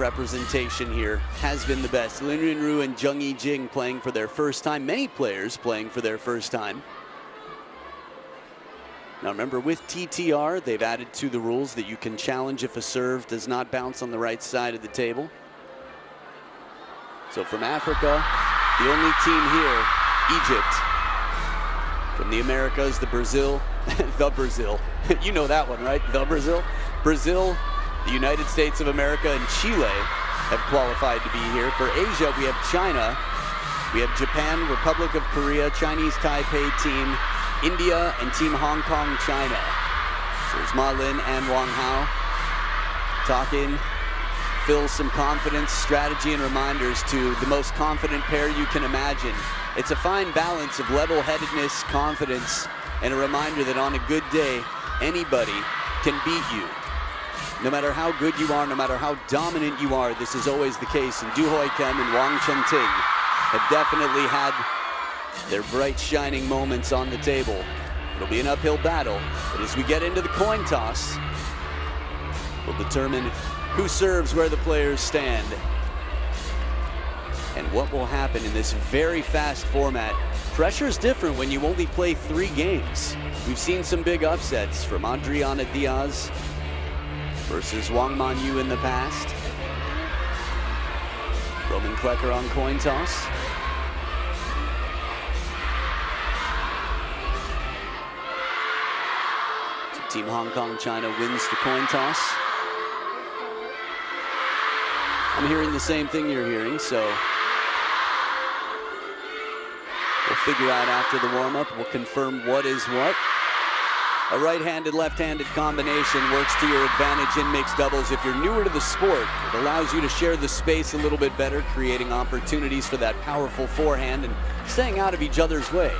representation here has been the best. Lin Yunru and Zheng Yijing playing for their first time. Many players playing for their first time. Now remember, with TTR, they've added to the rules that you can challenge if a serve does not bounce on the right side of the table. So from Africa, the only team here, Egypt. From the Americas, the Brazil, the Brazil. You know that one, right? The Brazil. Brazil, the United States of America, and Chile have qualified to be here. For Asia, we have China, we have Japan, Republic of Korea, Chinese Taipei team, India, and Team Hong Kong, China. So there's Ma Lin and Wang Hao talking, fill some confidence, strategy, and reminders to the most confident pair you can imagine. It's a fine balance of level-headedness, confidence, and a reminder that on a good day, anybody can beat you. No matter how good you are, no matter how dominant you are, this is always the case. And Du Hoi Kem and Wang Chunting have definitely had their bright, shining moments on the table. It'll be an uphill battle, but as we get into the coin toss, we'll determine who serves where the players stand and what will happen in this very fast format. Pressure is different when you only play 3 games. We've seen some big upsets from Adriana Diaz versus Wang Manyu in the past. Roman Klecker on coin toss. So Team Hong Kong China wins the coin toss. I'm hearing the same thing you're hearing, so we'll figure out after the warm-up. We'll confirm what is what. A right-handed, left-handed combination works to your advantage in mixed doubles. If you're newer to the sport, it allows you to share the space a little bit better, creating opportunities for that powerful forehand and staying out of each other's way.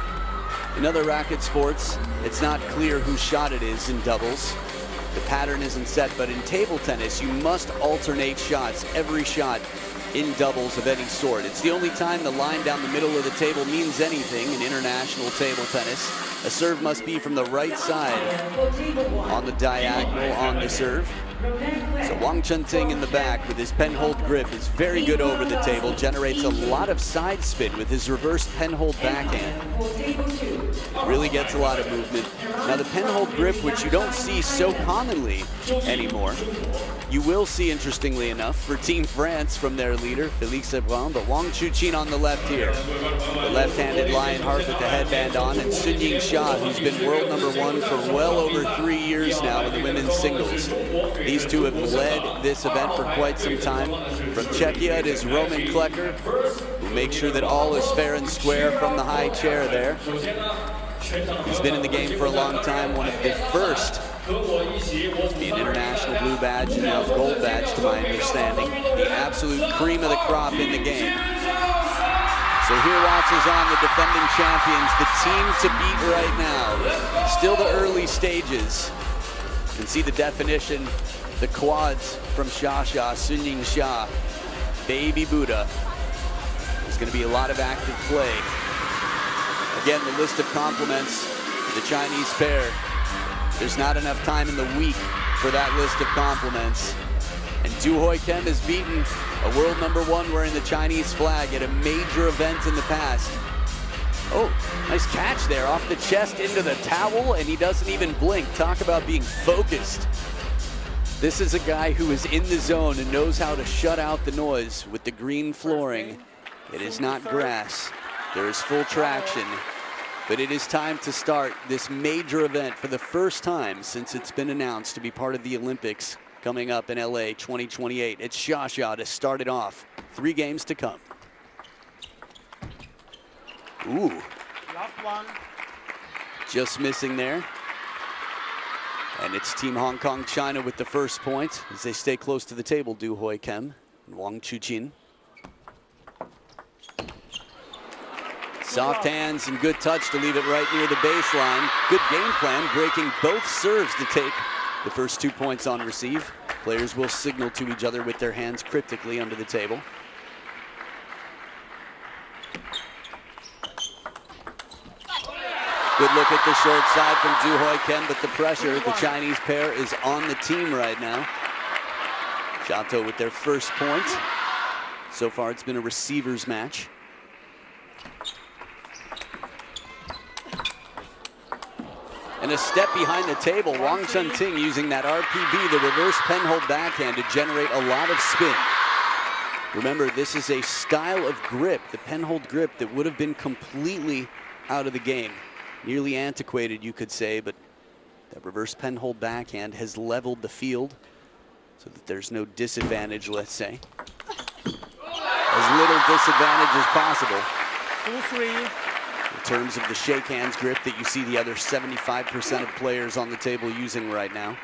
In other racket sports, it's not clear whose shot it is in doubles. The pattern isn't set, but in table tennis, you must alternate shots, every shot in doubles of any sort. It's the only time the line down the middle of the table means anything in international table tennis. A serve must be from the right side on the diagonal on the serve. So Wang Chunting in the back with his pen-hold grip is very good over the table, generates a lot of side spin with his reverse pen-hold backhand. Really gets a lot of movement. Now the pen-hold grip, which you don't see so commonly anymore, you will see, interestingly enough, for Team France from their leader, Félix Lebrun, but Wang Chuqin on the left here. The left-handed Lionheart with the headband on, and Yingsha, who's been world #1 for well over 3 years now in the women's singles. These two have led this event for quite some time. From Czechia, it is Roman Klecker, who makes sure that all is fair and square from the high chair there. He's been in the game for a long time, one of the first to be an international blue badge and now gold badge, to my understanding. The absolute cream of the crop in the game. So here watches on the defending champions, the team to beat right now. Still the early stages. You can see the definition, the quads from Shasha, Yingsha, Baby Buddha. There's going to be a lot of active play. Again, the list of compliments to the Chinese pair. There's not enough time in the week for that list of compliments. And Du Hoi Kem has beaten a world #1 wearing the Chinese flag at a major event in the past. Oh, nice catch there off the chest into the towel, and he doesn't even blink. Talk about being focused. This is a guy who is in the zone and knows how to shut out the noise with the green flooring. It is not grass. There is full traction. But it is time to start this major event for the first time since it's been announced to be part of the Olympics coming up in LA 2028. It's Shasha to start it off. 3 games to come. Ooh. Just missing there. And it's Team Hong Kong China with the first point as they stay close to the table, Du Hoi Kem and Wang Chuqin. Soft hands and good touch to leave it right near the baseline. Good game plan, breaking both serves to take the first 2 points on receive. Players will signal to each other with their hands cryptically under the table. Good look at the short side from Du Hoi Kem, but the pressure, the Chinese pair is on the team right now. Chateau with their first point. So far, it's been a receiver's match. And a step behind the table, Wang Chun-Ting using that RPB, the reverse penhold backhand, to generate a lot of spin. Remember, this is a style of grip, the penhold grip, that would have been completely out of the game. Nearly antiquated, you could say, but that reverse penhold backhand has leveled the field so that there's no disadvantage, let's say. As little disadvantage as possible. 2-3. In terms of the shake hands grip that you see the other 75% of players on the table using right now,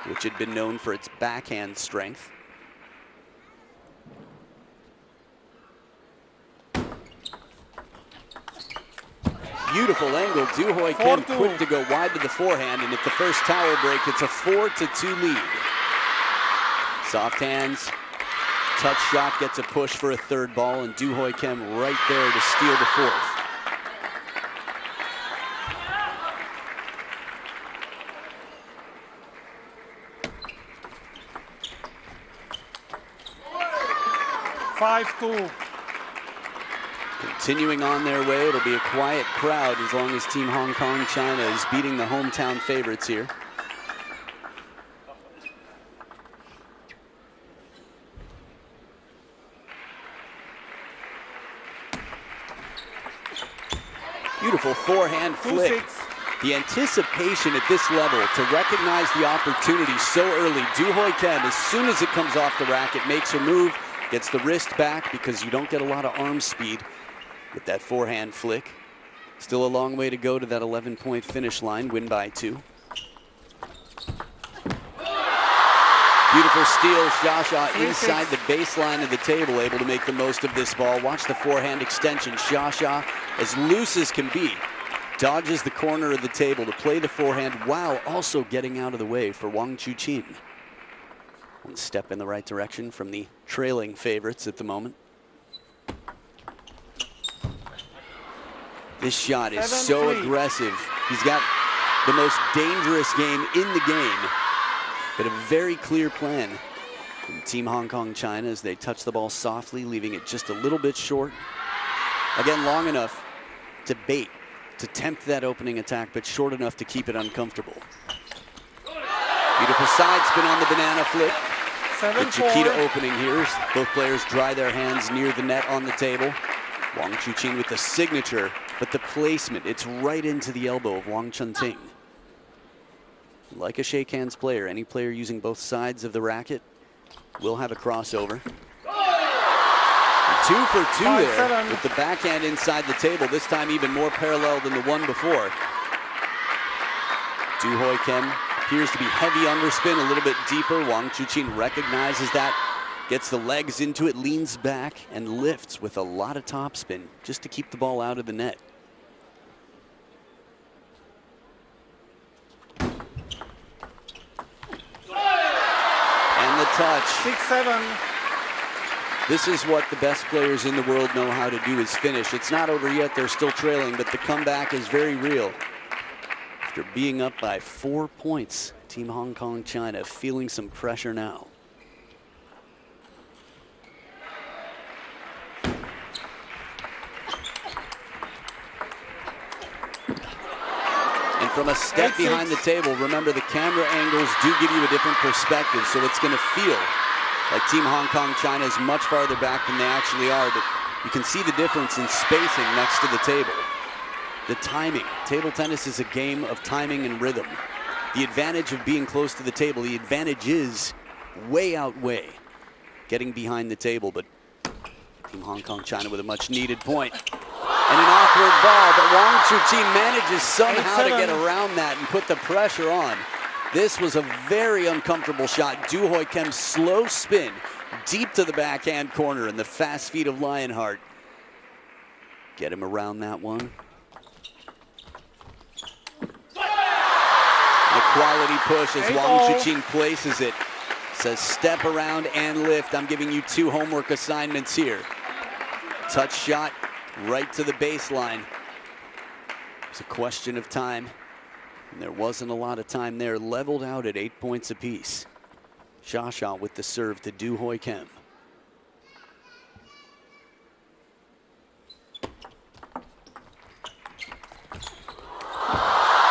which had been known for its backhand strength. Beautiful angle. Du Hoi Kim quick to go wide to the forehand, and at the first tower break, it's a 4-2 lead. Soft hands, touch shot gets a push for a third ball, and Du Hoi Kim right there to steal the fourth. Continuing on their way, it'll be a quiet crowd as long as Team Hong Kong China is beating the hometown favorites here. Beautiful forehand flick. The anticipation at this level to recognize the opportunity so early. Du Hoi Kim, as soon as it comes off the racket, makes her move, gets the wrist back because you don't get a lot of arm speed with that forehand flick. Still a long way to go to that 11-point finish line, win by 2. Beautiful steal, Xia inside the baseline of the table, able to make the most of this ball. Watch the forehand extension. Xia, as loose as can be, dodges the corner of the table to play the forehand while also getting out of the way for Wang Chuqin. One step in the right direction from the trailing favorites at the moment. This shot is so aggressive. He's got the most dangerous game in the game, but a very clear plan from Team Hong Kong China as they touch the ball softly, leaving it just a little bit short. Again, long enough to bait, to tempt that opening attack, but short enough to keep it uncomfortable. Beautiful side spin on the banana flip. The Chiquita opening here as both players dry their hands near the net on the table. Wang Chuqin with the signature, but the placement, it's right into the elbow of Wang Chun-Ting. Like a shake hands player, any player using both sides of the racket will have a crossover. 2 for 2 there with the backhand inside the table, this time even more parallel than the one before. Du Hoi Kim appears to be heavy underspin, a little bit deeper. Wang Chuqin recognizes that, gets the legs into it, leans back, and lifts with a lot of topspin just to keep the ball out of the net. And the touch. 6-7. This is what the best players in the world know how to do, is finish. It's not over yet, they're still trailing, but the comeback is very real. After being up by 4 points, Team Hong Kong China feeling some pressure now. And from a step behind the table, remember the camera angles do give you a different perspective, so it's going to feel like Team Hong Kong China is much farther back than they actually are, but you can see the difference in spacing next to the table. The timing. Table tennis is a game of timing and rhythm. The advantage of being close to the table, the advantage is way outweigh getting behind the table, but Team Hong Kong China with a much needed point. And an awkward ball, but Wang Chuqin manages somehow to get around that and put the pressure on. This was a very uncomfortable shot. Du Hoi Kim's slow spin deep to the backhand corner, and the fast feet of Lionheart get him around that one. A quality push as Wang Chuqin places it. Says step around and lift. I'm giving you 2 homework assignments here. Touch shot right to the baseline. It's a question of time. And there wasn't a lot of time there. Leveled out at 8 points apiece. Xia with the serve to Du Hoi Kim.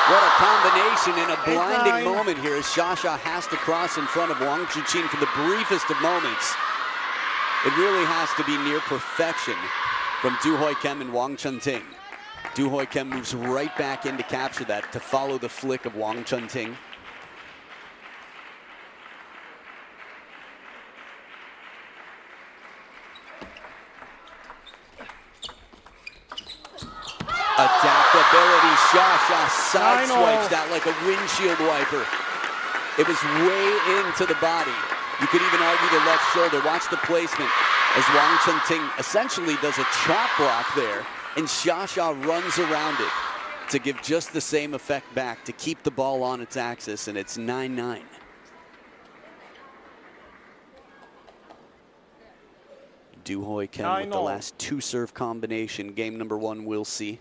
What a combination in a blinding moment here as Xia has to cross in front of Wang Chuqin for the briefest of moments. It really has to be near perfection from Du Hoi Kim and Wang Chunting. Du Hoi Kim moves right back in to capture that, to follow the flick of Wang Chunting. Adaptability, Xia sideswipes that like a windshield wiper. It was way into the body. You could even argue the left shoulder. Watch the placement as Wang Chunting essentially does a chop block there, and Xia runs around it to give just the same effect back, to keep the ball on its axis, and it's 9-9. Du Hoi Kim with the last two serve combination. Game number one, we'll see.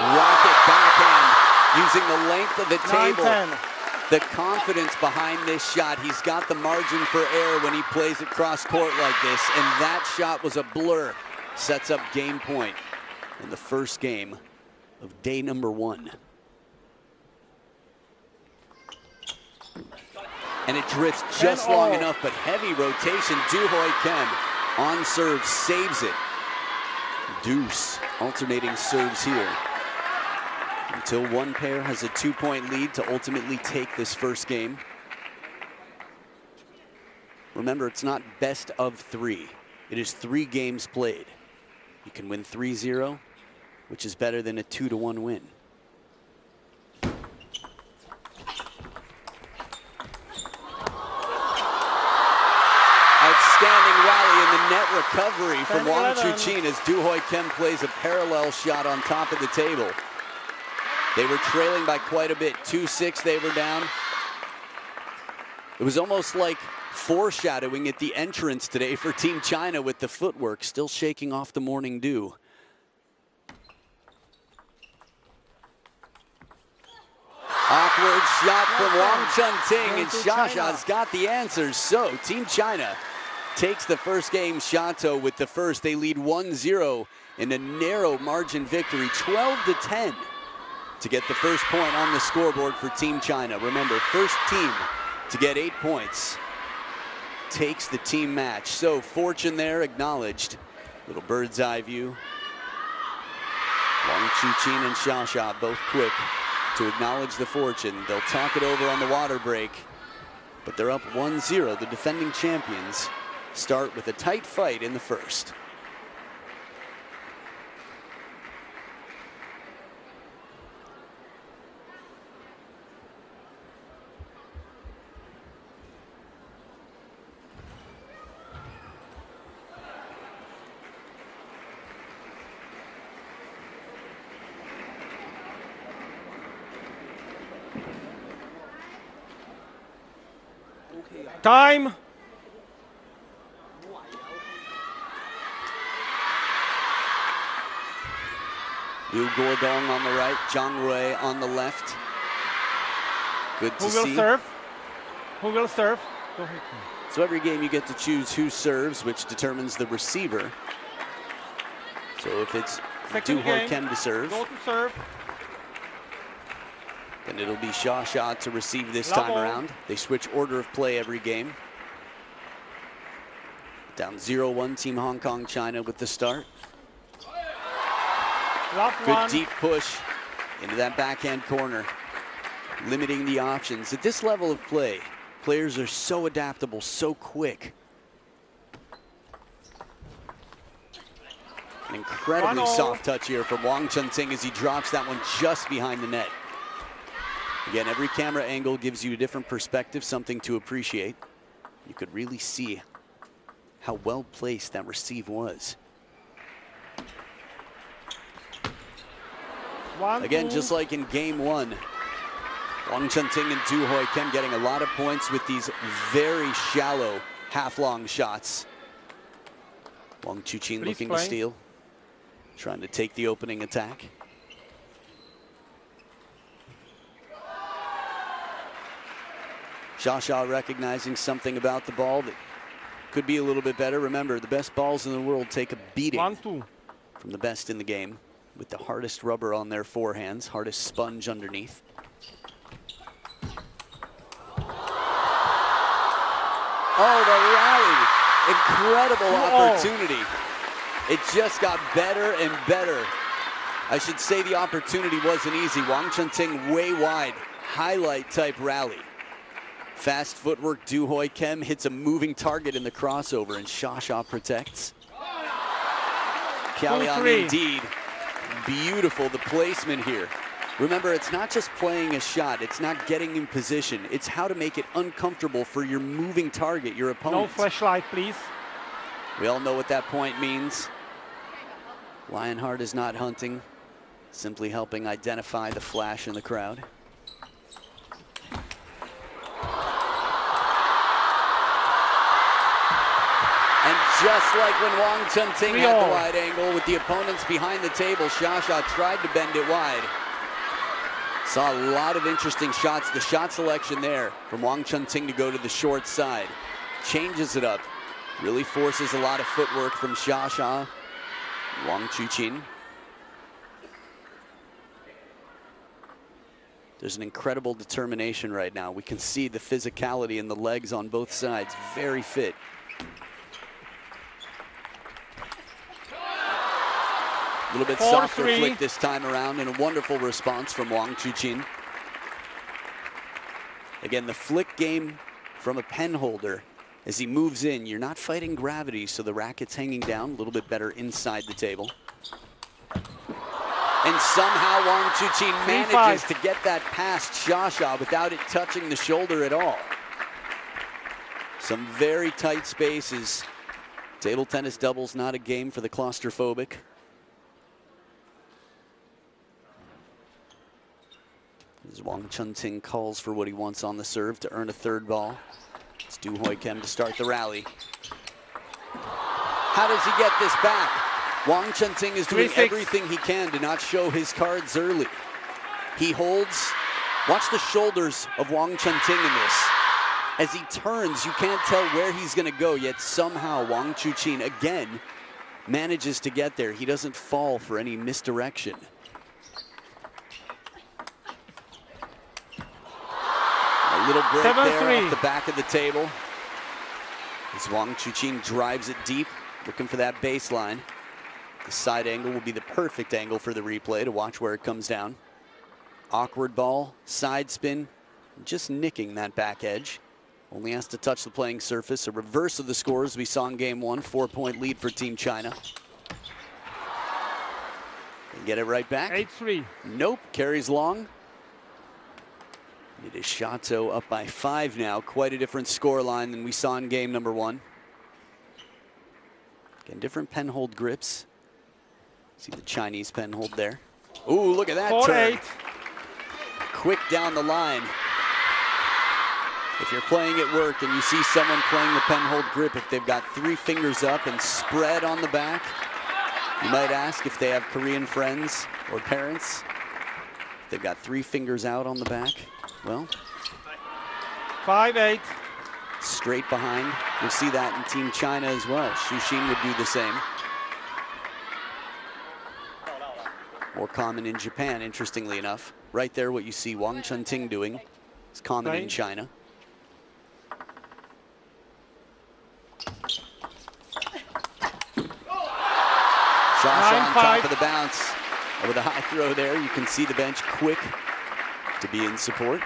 Rocket backhand using the length of the table. 9-10. The confidence behind this shot. He's got the margin for error when he plays it cross court like this, and that shot was a blur. Sets up game point in the first game of day number one. And it drifts just long enough, but heavy rotation. Du Hoi Kim on serve, saves it. Deuce, alternating serves here, until one pair has a 2-point lead to ultimately take this first game. Remember, it's not best of 3. It is 3 games played. You can win 3-0, which is better than a 2-1 win. Outstanding rally in the net recovery from Wang Chuqin as Du Hoi Kim plays a parallel shot on top of the table. They were trailing by quite a bit, 2-6 they were down. It was almost like foreshadowing at the entrance today for Team China with the footwork, still shaking off the morning dew. Awkward shot from Wang Chunting, and Xia's got the answers. So Team China takes the first game. Shato with the first. They lead 1-0 in a narrow margin victory, 12-10. To get the first point on the scoreboard for Team China. Remember, first team to get 8 points takes the team match. So fortune there acknowledged. Little bird's eye view. Wang Chuqin and Xia both quick to acknowledge the fortune. They'll talk it over on the water break, but they're up 1-0. The defending champions start with a tight fight in the first. Time. Yu Guodong on the right, Zhang Rui on the left. Good to see. Who will serve? Who will serve? Go ahead. So every game you get to choose who serves, which determines the receiver. So if it's Du Hoi Kim to serve, go to serve, then it'll be Xia to receive this time around. They switch order of play every game. Down 0-1, Team Hong Kong, China with the start. Good deep push into that backhand corner, limiting the options. At this level of play, players are so adaptable, so quick. An incredibly soft touch here from Wang Chunting as he drops that one just behind the net. Again, every camera angle gives you a different perspective, something to appreciate. You could really see how well placed that receive was. Again, just like in game one, Wang Chunting and Du Hoi Kim getting a lot of points with these very shallow half-long shots. Wang Chuqin looking to steal, trying to take the opening attack. Xia recognizing something about the ball that could be a little bit better. Remember, the best balls in the world take a beating 1-2. from the best in the game, with the hardest rubber on their forehands, hardest sponge underneath. Oh, the rally. Incredible opportunity. It just got better and better. I should say the opportunity wasn't easy. Wang Chunting way wide, highlight type rally. Fast footwork, Du Hoi Kem hits a moving target in the crossover, and Xia protects. Liang indeed. Beautiful, the placement here. Remember, it's not just playing a shot, it's not getting in position, it's how to make it uncomfortable for your moving target, your opponent. No flashlight, please. We all know what that point means. Lionheart is not hunting, simply helping identify the flash in the crowd. And just like when Wang Chunting had the wide angle with the opponents behind the table, Xia tried to bend it wide. Saw a lot of interesting shots. The shot selection there from Wang Chunting to go to the short side. Changes it up. Really forces a lot of footwork from Xia. Wang Chuqin. There's an incredible determination right now. We can see the physicality in the legs on both sides. Very fit. A little bit softer flick this time around, and a wonderful response from Wang Chuqin. Again, the flick game from a pen holder. As he moves in, you're not fighting gravity, so the racket's hanging down a little bit better inside the table. And somehow Wang Chuqin manages to get that past Xia without it touching the shoulder at all. Some very tight spaces. Table tennis doubles not a game for the claustrophobic. As Wang Chunting calls for what he wants on the serve to earn a third ball. It's Du Hoi Kem to start the rally. How does he get this back? Wang Chunting is doing everything he can to not show his cards early. He holds. Watch the shoulders of Wang Chunting in this. As he turns, you can't tell where he's going to go, yet somehow Wang Chuqin again manages to get there. He doesn't fall for any misdirection. A little break there off the back of the table. As Wang Chuqin drives it deep, looking for that baseline. The side angle will be the perfect angle for the replay to watch where it comes down. Awkward ball, side spin, just nicking that back edge. Only has to touch the playing surface. A reverse of the scores we saw in game one. 4-point lead for Team China. And get it right back. 8-3. Nope, carries long. It is Shato up by 5 now. Quite a different score line than we saw in game number one. Again, different pen hold grips. See the Chinese pen hold there. Ooh, look at that turn. Quick down the line. If you're playing at work and you see someone playing the pen hold grip, if they've got 3 fingers up and spread on the back, you might ask if they have Korean friends or parents. If they've got 3 fingers out on the back. Well, 5-8. Straight behind. You'll see that in Team China as well. Chuqin would do the same. More common in Japan, interestingly enough. Right there, what you see Wang Chunting doing is common in China. Xia on top of the bounce. With a high throw there, you can see the bench quick to be in support.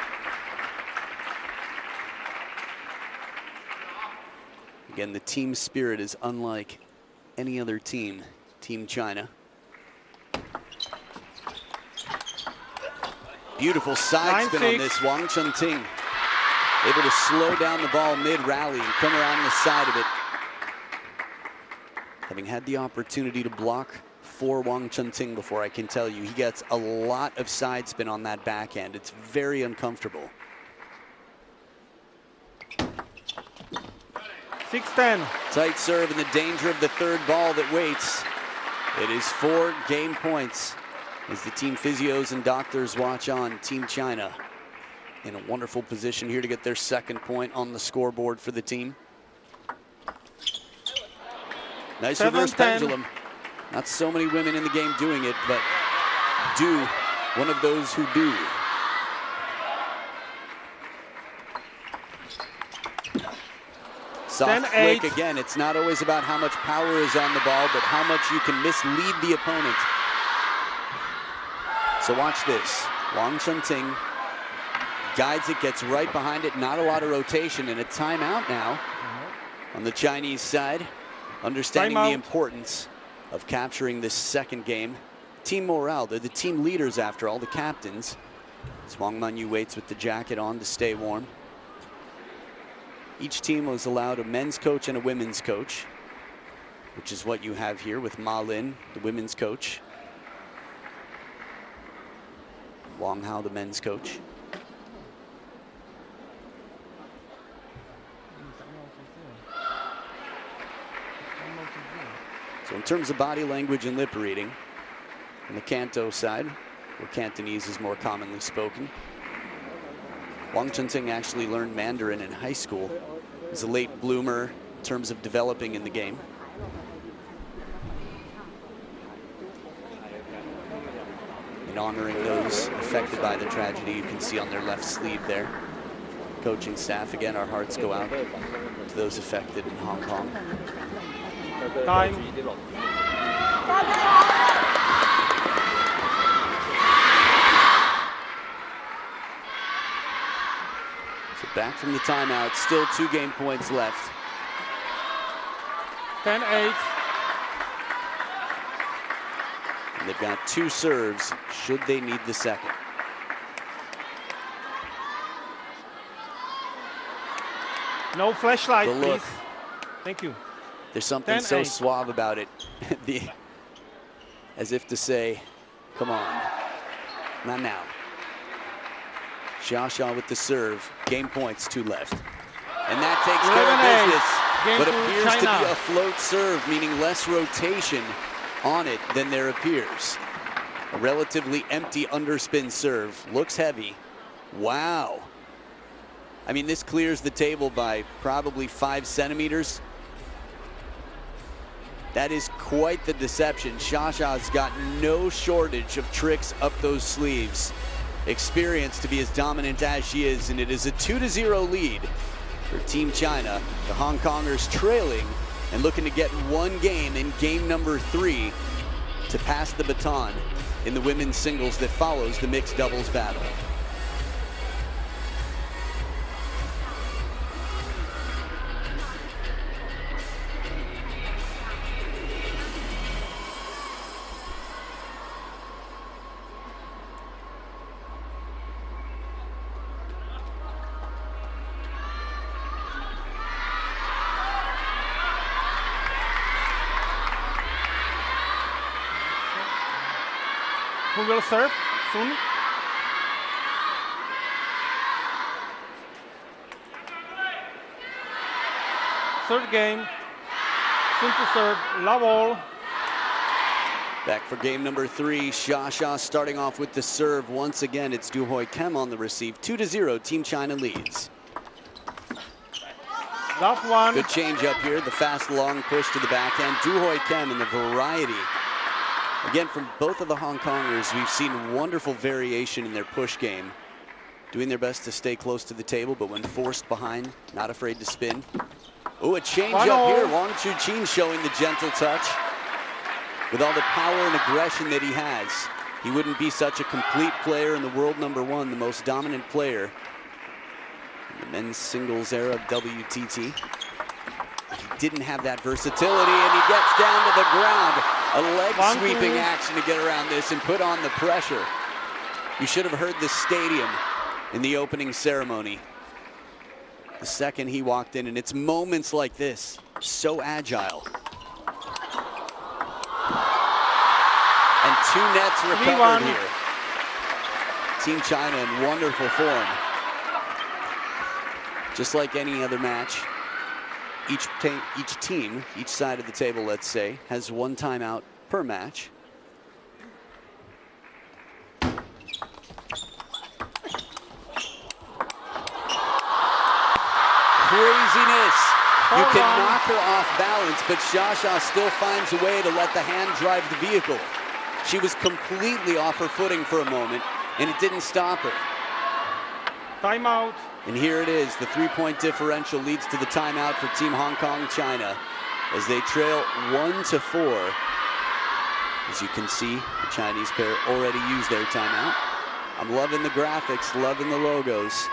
Again, the team spirit is unlike any other team, Team China. Beautiful side spin on this, Wang Chunting. Able to slow down the ball mid-rally and come around the side of it. Having had the opportunity to block for Wang Chunting before, I can tell you, he gets a lot of side spin on that backhand. It's very uncomfortable. 6-10. Tight serve and the danger of the third ball that waits. It is 4 game points as the team physios and doctors watch on. Team China in a wonderful position here to get their second point on the scoreboard for the team. Nice reverse pendulum. Not so many women in the game doing it, but Du, one of those who do. Soft flick again. It's not always about how much power is on the ball, but how much you can mislead the opponent. So watch this. Wang Chunting guides it, gets right behind it. Not a lot of rotation, and a timeout now on the Chinese side. Understanding the importance of capturing this second game. Team morale, they're the team leaders after all, the captains. As Wang Manyu waits with the jacket on to stay warm. Each team was allowed a men's coach and a women's coach, which is what you have here with Ma Lin, the women's coach. Wang Hao, the men's coach. So in terms of body language and lip reading, on the Canto side, where Cantonese is more commonly spoken, Wang Chunting actually learned Mandarin in high school. He's a late bloomer in terms of developing in the game. And honoring those affected by the tragedy, you can see on their left sleeve there. Coaching staff, again, our hearts go out to those affected in Hong Kong. Time. So back from the timeout, still 2 game points left. 10-8. And they've got 2 serves should they need the second. No flashlight, The look. please. Thank you. There's something so suave about it. As if to say, come on, not now. Xia with the serve, game points, 2 left. And that takes care of business. But appears to be a float serve, meaning less rotation on it than there appears. A relatively empty underspin serve, looks heavy. Wow. I mean, this clears the table by probably 5 centimeters. That is quite the deception. Xia's got no shortage of tricks up those sleeves. Experience to be as dominant as she is, and it is a 2-0 lead for Team China. The Hong Kongers trailing and looking to get 1 game in game number 3 to pass the baton in the women's singles that follows the mixed doubles battle. Who will serve soon? Third game. Soon to serve. Love all. Back for game number 3. Xia starting off with the serve. Once again, it's Du Hoi Kem on the receive. 2-0, Team China leads. Last one. Good change up here. The fast long push to the backhand. Du Hoi Kem and the variety. Again, from both of the Hong Kongers, we've seen wonderful variation in their push game. Doing their best to stay close to the table, but when forced behind, not afraid to spin. Oh, a change up here. Wang Chuqin showing the gentle touch. With all the power and aggression that he has, he wouldn't be such a complete player in the world #1, the most dominant player in the men's singles era of WTT. He didn't have that versatility, and he gets down to the ground. A leg sweeping action to get around this and put on the pressure. You should have heard the stadium in the opening ceremony. The second he walked in, and it's moments like this, so agile. And 2 nets recovered here. Team China in wonderful form. Just like any other match, each team, each side of the table, let's say, has 1 timeout per match. craziness. You can Wang. knock her off balance, but Xia still finds a way to let the hand drive the vehicle. She was completely off her footing for a moment, and it didn't stop her. Timeout. And here it is. The three-point differential leads to the timeout for Team Hong Kong, China, as they trail 1-4. As you can see, the Chinese pair already used their timeout. I'm loving the graphics, loving the logos.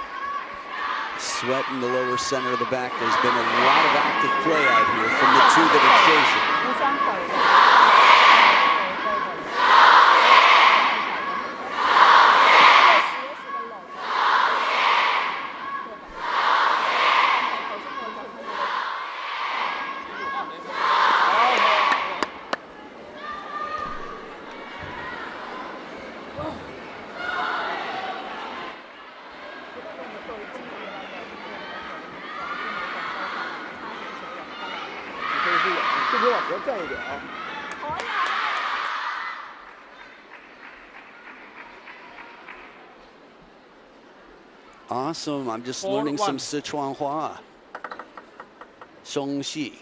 Sweat in the lower center of the back. There's been a lot of active play out here from the two that are chasing. Awesome, I'm just learning some Sichuanhua. 生气,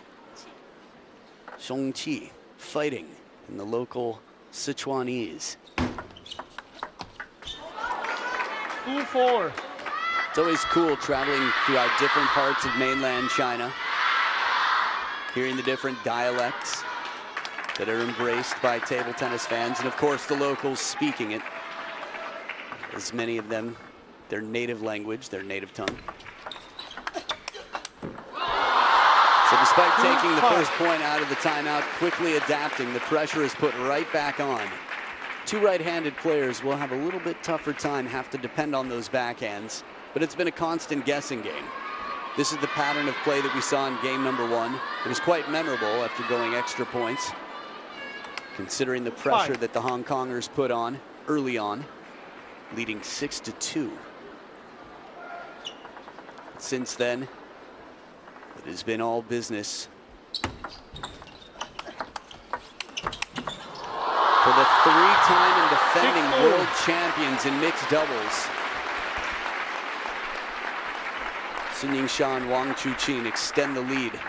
生气, fighting in the local Sichuanese. 2-4. It's always cool traveling throughout different parts of mainland China, hearing the different dialects that are embraced by table tennis fans, and of course the locals speaking it, as many of them, their native language, their native tongue. So despite taking the first point out of the timeout, quickly adapting, the pressure is put right back on. Two right-handed players will have a little bit tougher time, have to depend on those backhands, but it's been a constant guessing game. This is the pattern of play that we saw in game number one. It was quite memorable after going extra points, considering the pressure that the Hong Kongers put on early on, leading 6-2. Since then, it has been all business. For the three-time and defending world champions in mixed doubles, Yingsha and Wang Chuqin extend the lead.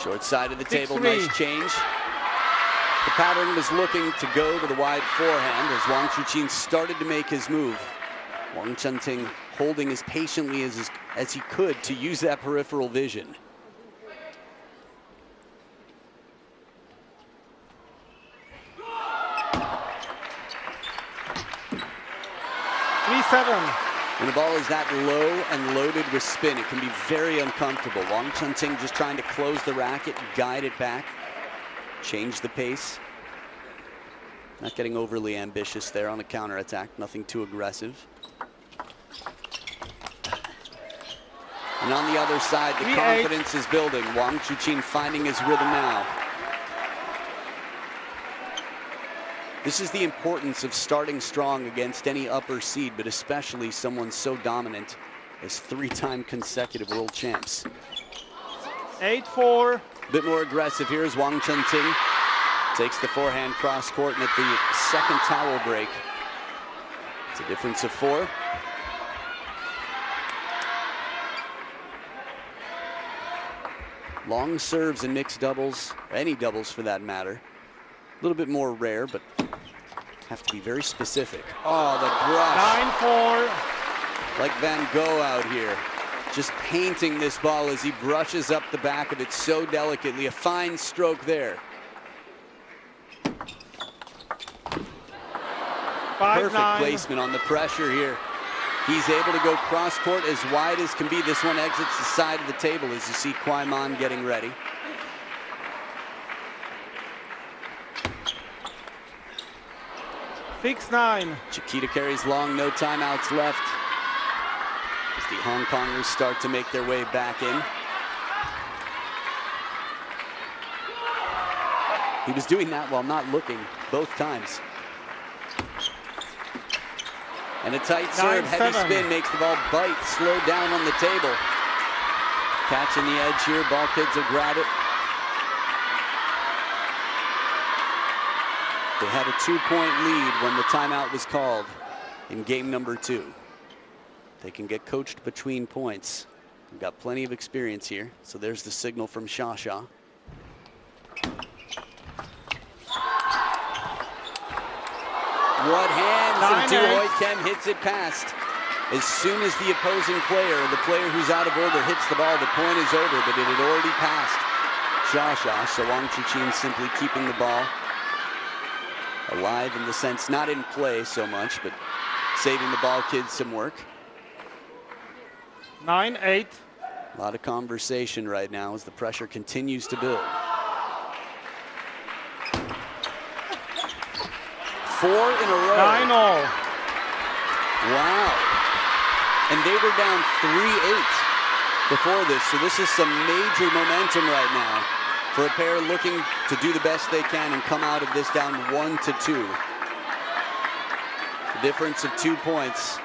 Short side of the table, nice change. The pattern was looking to go to the wide forehand as Wang Chuqin started to make his move. Wang Chunting holding as patiently as he could to use that peripheral vision. When the ball is that low and loaded with spin, it can be very uncomfortable. Wang Chunting just trying to close the racket, guide it back, change the pace. Not getting overly ambitious there on the counterattack, nothing too aggressive. And on the other side, the confidence is building. Wang Chuqin finding his rhythm now. This is the importance of starting strong against any upper seed, but especially someone so dominant as three-time consecutive world champs. 8-4. A bit more aggressive here as Wang Chunting takes the forehand cross court, and at the second towel break, it's a difference of 4. Long serves in mixed doubles, any doubles for that matter. A little bit more rare, but have to be very specific. Oh, the brush. 9-4. Like Van Gogh out here, just painting this ball as he brushes up the back of it so delicately. A fine stroke there. 5-9. Perfect placement on the pressure here. He's able to go cross court as wide as can be. This one exits the side of the table as you see Kwai Man getting ready. Chiquita carries long, no timeouts left as the Hong Kongers start to make their way back in. He was doing that while not looking both times. And a tight serve, heavy spin makes the ball bite, slow down on the table. Catching the edge here, ball kids will grab it. They had a 2-point lead when the timeout was called in game number 2. They can get coached between points. We've got plenty of experience here. So there's the signal from Sha. What hands, and Yingsha hits it past. As soon as the opposing player, the player who's out of order, hits the ball, the point is over, but it had already passed Sha. So Wang Chuqin simply keeping the ball alive in the sense, not in play so much, but saving the ball kids some work. 9-8. A lot of conversation right now as the pressure continues to build. 4 in a row. 9-0. Wow. And they were down 3-8 before this, so this is some major momentum right now for a pair looking to do the best they can and come out of this down 1-2. The difference of 2 points.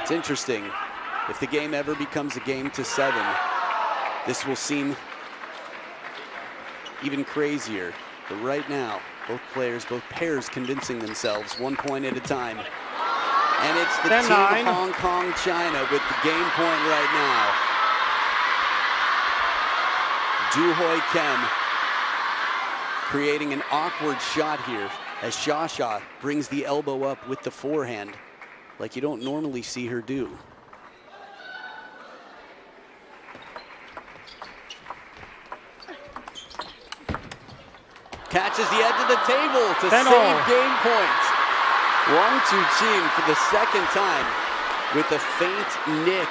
It's interesting. If the game ever becomes a game to 7, this will seem even crazier. But right now, both pairs convincing themselves 1 point at a time. And it's the team of Hong Kong, China with the game point right now. Yingsha creating an awkward shot here as Sha brings the elbow up with the forehand like you don't normally see her do. Catches the edge of the table to save game point. Wang Chuqin for the second time with a faint nick.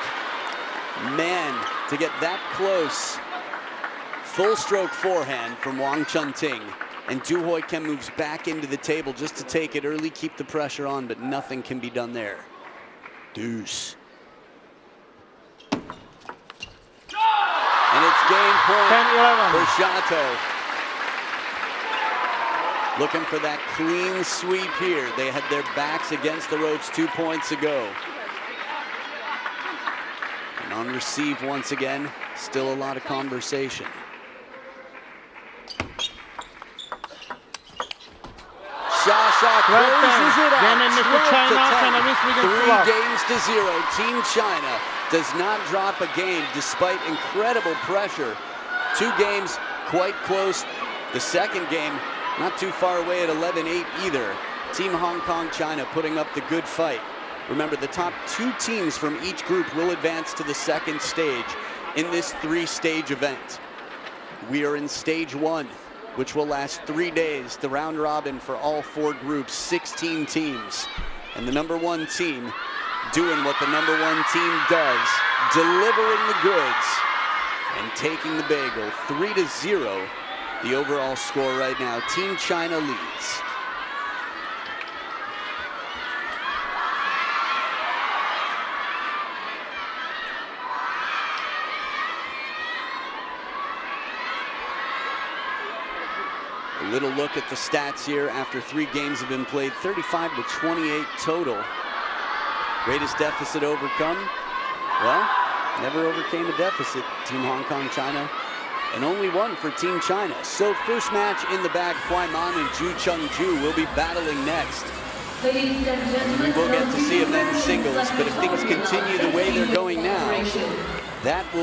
Man, to get that close. Full stroke forehand from Wang Chunting. And Yingsha moves back into the table just to take it early, keep the pressure on, but nothing can be done there. Deuce. And it's game point 10-11 for Shato. Looking for that clean sweep here. They had their backs against the ropes 2 points ago. And on receive once again, still a lot of conversation. Sha closes it out. 3 games to 0. Team China does not drop a game despite incredible pressure. 2 games quite close. The second game not too far away at 11-8 either. Team Hong Kong, China putting up the good fight. Remember, the top 2 teams from each group will advance to the second stage in this 3-stage event. We are in stage 1, which will last 3 days. The round robin for all 4 groups, 16 teams. And the number 1 team doing what the number 1 team does, delivering the goods and taking the bagel. 3-0. The overall score right now, Team China leads. A little look at the stats here after 3 games have been played, 35-28 total. Greatest deficit overcome? Well, never overcame a deficit, Team Hong Kong, China. And only 1 for Team China. So first match in the bag, Kwai Man and Ju Chengju will be battling next. We will get to see a men's singles, but if things continue the way they're going now, that will